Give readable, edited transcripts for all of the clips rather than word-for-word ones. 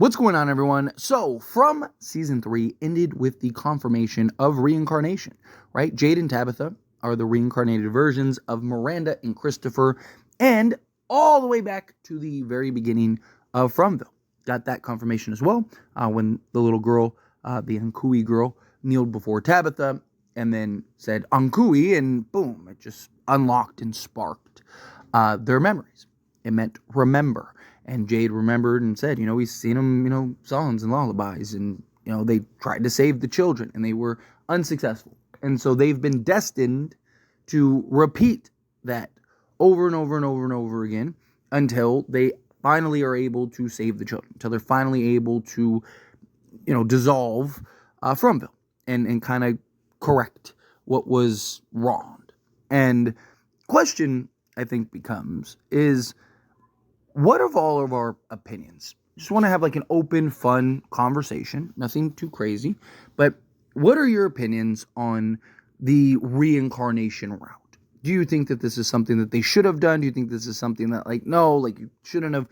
What's going on, everyone? So, from season 3 ended with the confirmation of reincarnation, right? Jade and Tabitha are the reincarnated versions of Miranda and Christopher, and all the way back to the very beginning of FROMVILLE. Got that confirmation as well when the little girl, the Ankui girl, kneeled before Tabitha and then said Ankui, and boom, it just unlocked and sparked their memories. It meant remember. And Jade remembered and said, we've seen them, songs and lullabies. And, they tried to save the children and they were unsuccessful. And so they've been destined to repeat that over and over and over and over again until they finally are able to save the children, until they're finally able to, dissolve FROMVILLE and kind of correct what was wronged. And question, I think, becomes is, what of all of our opinions? Just want to have like an open, fun conversation. Nothing too crazy. But what are your opinions on the reincarnation route? Do you think that this is something that they should have done? Do you think this is something that you shouldn't have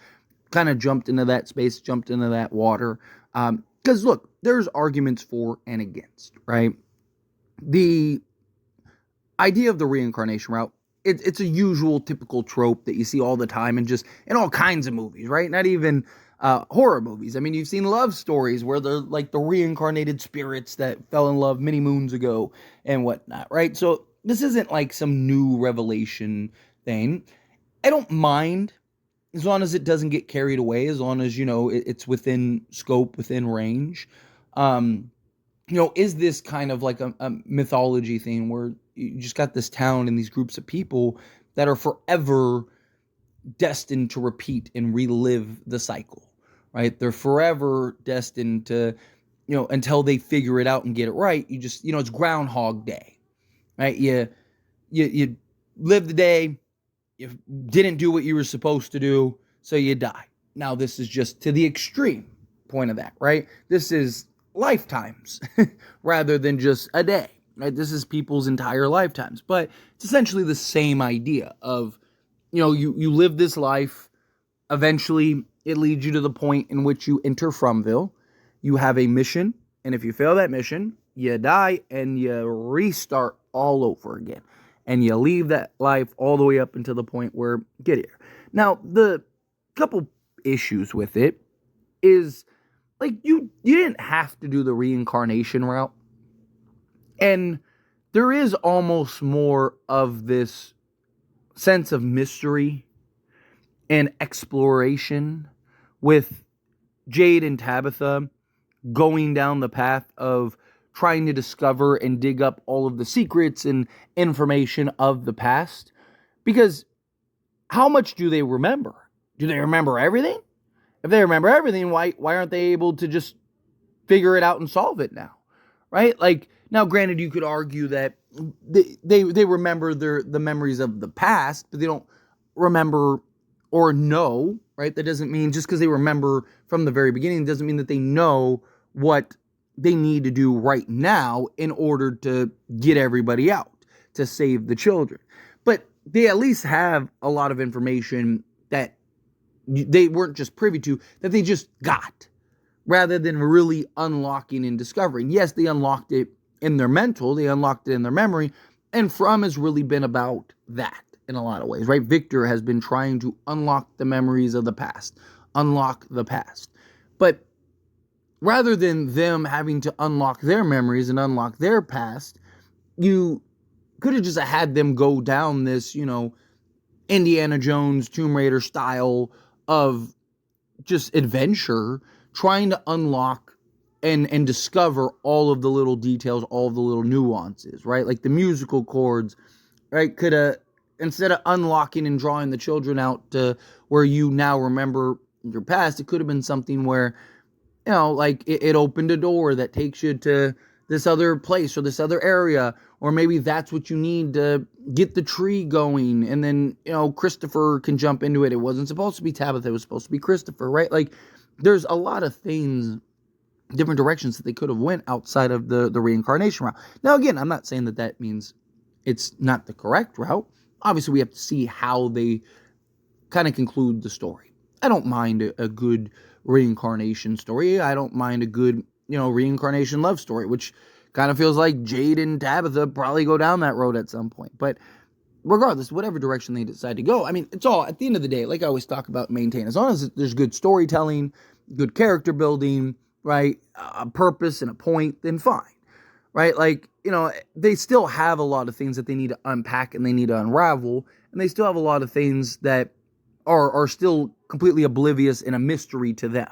kind of jumped into that space, jumped into that water? Because look, there's arguments for and against, right? The idea of the reincarnation route, it's a usual typical trope that you see all the time and just in all kinds of movies, right? Not even horror movies. I mean, you've seen love stories where they're like the reincarnated spirits that fell in love many moons ago and whatnot, right? So this isn't like some new revelation thing. I don't mind as long as it doesn't get carried away, as long as, it's within scope, within range. Is this kind of like a mythology thing where you just got this town and these groups of people that are forever destined to repeat and relive the cycle, right? They're forever destined to, until they figure it out and get it right. You just, it's Groundhog Day, right? You live the day, you didn't do what you were supposed to do, so you die. Now, this is just to the extreme point of that, right? This is lifetimes rather than just a day, right? This is people's entire lifetimes, but it's essentially the same idea of, you live this life, eventually it leads you to the point in which you enter FROMVILLE, you have a mission, and if you fail that mission, you die and you restart all over again, and you leave that life all the way up until the point where get here. Now, the couple issues with it is, you didn't have to do the reincarnation route. And there is almost more of this sense of mystery and exploration with Jade and Tabitha going down the path of trying to discover and dig up all of the secrets and information of the past. Because how much do they remember? Do they remember everything? If they remember everything, why aren't they able to just figure it out and solve it now, right? Now, granted, you could argue that they remember the memories of the past, but they don't remember or know, right? That doesn't mean just because they remember from the very beginning doesn't mean that they know what they need to do right now in order to get everybody out, to save the children. But they at least have a lot of information that they weren't just privy to, that they just got, rather than really unlocking and discovering. Yes, they unlocked it in their mental, they unlocked it in their memory, and From has really been about that in a lot of ways, right? Victor has been trying to unlock the memories of the past, unlock the past. But rather than them having to unlock their memories and unlock their past, you could have just had them go down this, Indiana Jones, Tomb Raider style of just adventure, trying to unlock and discover all of the little details, all of the little nuances, right? Like the musical chords, right? Could have, instead of unlocking and drawing the children out to where you now remember your past, it could have been something where, it opened a door that takes you to this other place or this other area, or maybe that's what you need to get the tree going, and then, Christopher can jump into it. It wasn't supposed to be Tabitha, it was supposed to be Christopher, right? There's a lot of things, different directions that they could have went outside of the reincarnation route. Now, again, I'm not saying that means it's not the correct route. Obviously, we have to see how they kind of conclude the story. I don't mind a good reincarnation story. I don't mind a good, reincarnation love story, which kind of feels like Jade and Tabitha probably go down that road at some point. But regardless, whatever direction they decide to go, I mean, it's all, at the end of the day, like I always talk about, maintain. As long as there's good storytelling, good character building, right, a purpose and a point, then fine, right? Like, they still have a lot of things that they need to unpack and they need to unravel, and they still have a lot of things that are still completely oblivious and a mystery to them,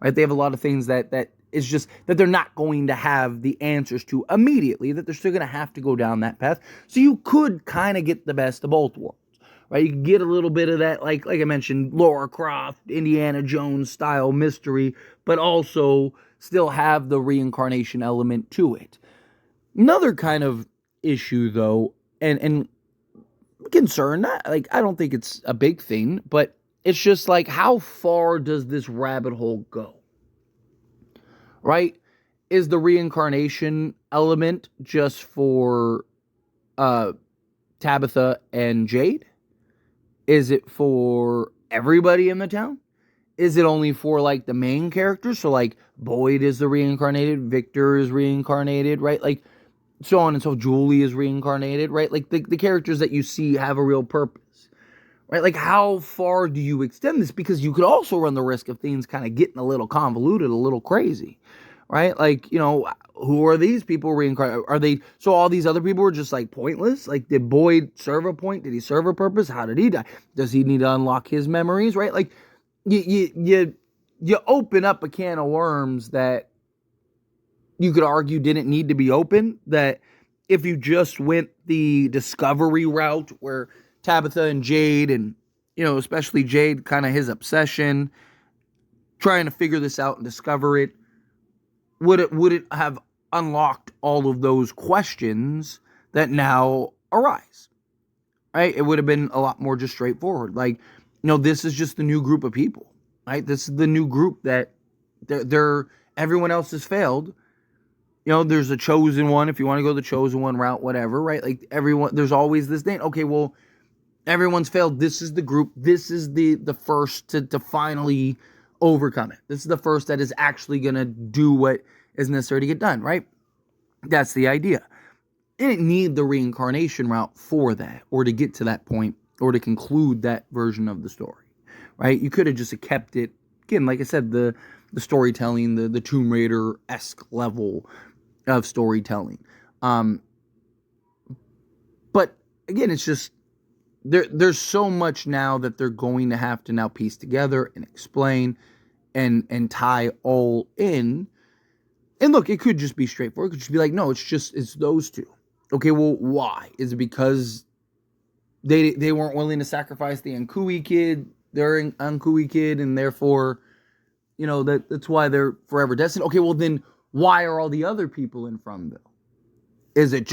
right? They have a lot of things that is just that they're not going to have the answers to immediately, that they're still going to have to go down that path. So you could kind of get the best of both worlds, right? You could get a little bit of that, like I mentioned, Laura Croft, Indiana Jones style mystery, but also still have the reincarnation element to it. Another kind of issue, though, and concern, like, I don't think it's a big thing, but it's just like, how far does this rabbit hole go? Right? Is the reincarnation element just for Tabitha and Jade? Is it for everybody in the town? Is it only for, like, the main characters? So, like, Boyd is the reincarnated, Victor is reincarnated, right? Like, so on and so, Julie is reincarnated, right? Like, the characters that you see have a real purpose, right? Like, how far do you extend this? Because you could also run the risk of things kind of getting a little convoluted, a little crazy, right? Like, who are these people reincarnated? Are they, so all these other people were just, like, pointless? Like, did Boyd serve a point? Did he serve a purpose? How did he die? Does he need to unlock his memories, right? Like, you open up a can of worms that you could argue didn't need to be open, that if you just went the discovery route where Tabitha and Jade, and, especially Jade, kind of his obsession, trying to figure this out and discover it, would it have unlocked all of those questions that now arise, right? It would have been a lot more just straightforward. Like, this is just the new group of people, right? This is the new group that they're everyone else has failed. There's a chosen one, if you want to go the chosen one route, whatever, right? Like, everyone, there's always this thing. Okay, well, everyone's failed. This is the group. This is the first to finally overcome it. This is the first that is actually going to do what is necessary to get done, right? That's the idea. You didn't need the reincarnation route for that, or to get to that point, or to conclude that version of the story, right? You could have just kept it, again, like I said, the storytelling, the Tomb Raider-esque level of storytelling. But again, it's just, there's so much now that they're going to have to now piece together and explain and tie all in. And look, it could just be straightforward. It could just be like, no, it's those two. Okay, well, why? Is it because they weren't willing to sacrifice the Ankui kid, their Ankui kid, and therefore, that's why they're forever destined? Okay, well then, why are all the other people in FROMVILLE? Is it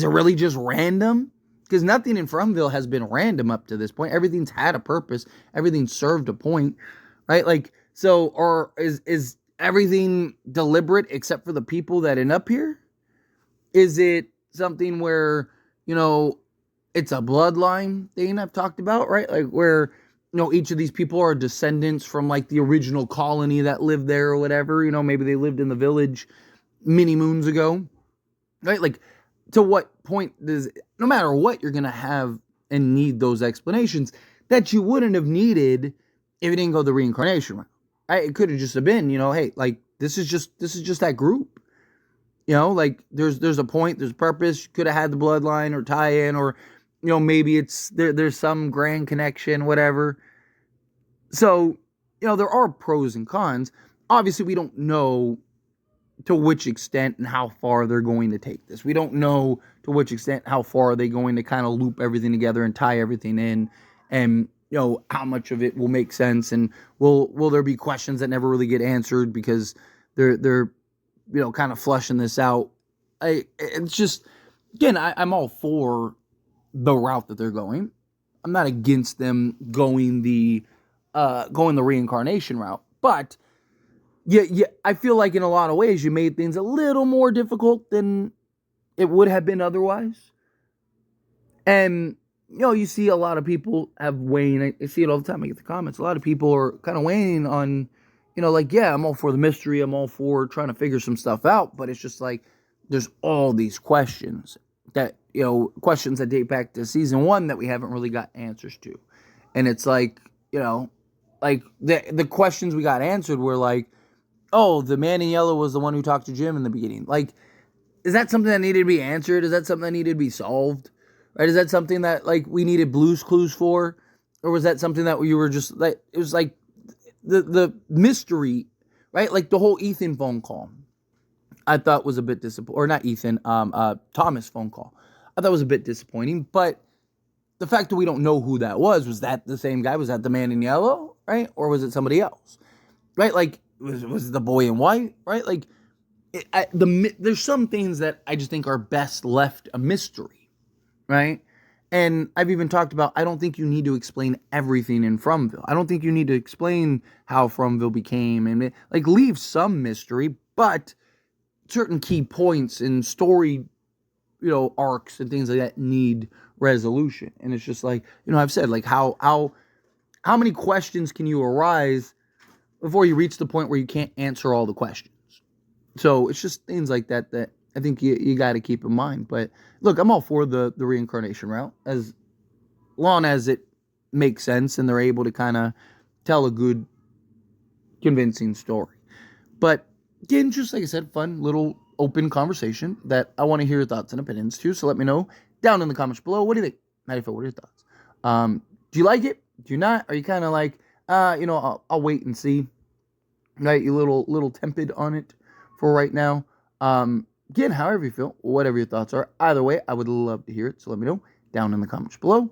really just random? Because nothing in FROMVILLE has been random up to this point. Everything's had a purpose. Everything served a point, right? Like, so, or is everything deliberate except for the people that end up here? Is it something where, it's a bloodline thing I've talked about, right? Like, where, each of these people are descendants from, like, the original colony that lived there or whatever. Maybe they lived in the village many moons ago, right? Like, to what point no matter what, you're going to have and need those explanations that you wouldn't have needed if you didn't go the reincarnation route, right? It could have just been, hey, like, this is just that group, like, there's a point, there's a purpose. You could have had the bloodline or tie-in, or, maybe it's there's some grand connection, whatever. So, there are pros and cons. Obviously, we don't know to which extent and how far they're going to take this. We don't know to which extent, how far are they going to kind of loop everything together and tie everything in, and, how much of it will make sense, and will there be questions that never really get answered because they're kind of flushing this out. It's just, again, I'm all for the route that they're going. I'm not against them going the reincarnation route, but yeah, I feel like in a lot of ways you made things a little more difficult than it would have been otherwise. And you see a lot of people have weighing. I see it all the time. I get the comments. A lot of people are kind of weighing on, like, yeah, I'm all for the mystery. I'm all for trying to figure some stuff out. But it's just like, there's all these questions that, questions that date back to season 1 that we haven't really got answers to. And it's like, like the questions we got answered were like, oh, the man in yellow was the one who talked to Jim in the beginning. Like, is that something that needed to be answered? Is that something that needed to be solved? Right? Is that something that, like, we needed Blue's Clues for? Or was that something that you were just, like, it was like the mystery, right? Like the whole Ethan phone call, I thought was a bit disappointing. Or not Ethan, Thomas phone call. I thought was a bit disappointing. But the fact that we don't know who that was that the same guy? Was that the man in yellow? Right? Or was it somebody else? Right? Like, was it the boy in white? Right? Like, there's some things that I just think are best left a mystery, right? And I've even talked about, I don't think you need to explain everything in FROMVILLE. I don't think you need to explain how FROMVILLE became, and like, leave some mystery, but certain key points in story, arcs and things like that need resolution. And it's just like, I've said, like, how many questions can you arise before you reach the point where you can't answer all the questions? So it's just things like that that I think you got to keep in mind. But look, I'm all for the reincarnation route, as long as it makes sense and they're able to kind of tell a good, convincing story. But again, just like I said, fun little open conversation that I want to hear your thoughts and opinions too. So let me know down in the comments below. What do you think? How do you feel? What are your thoughts? Do you like it? Do you not? Are you kind of like, I'll wait and see? Right? You little tempted on it for right now. Again, however you feel, whatever your thoughts are, either way, I would love to hear it. So let me know down in the comments below.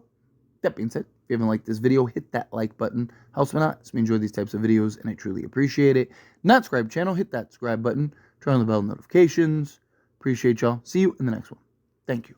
That being said, if you haven't liked this video, hit that like button. Helps me out. It's me enjoy these types of videos, and I truly appreciate it. Not subscribe channel, hit that subscribe button. Turn on the bell notifications. Appreciate y'all. See you in the next one. Thank you.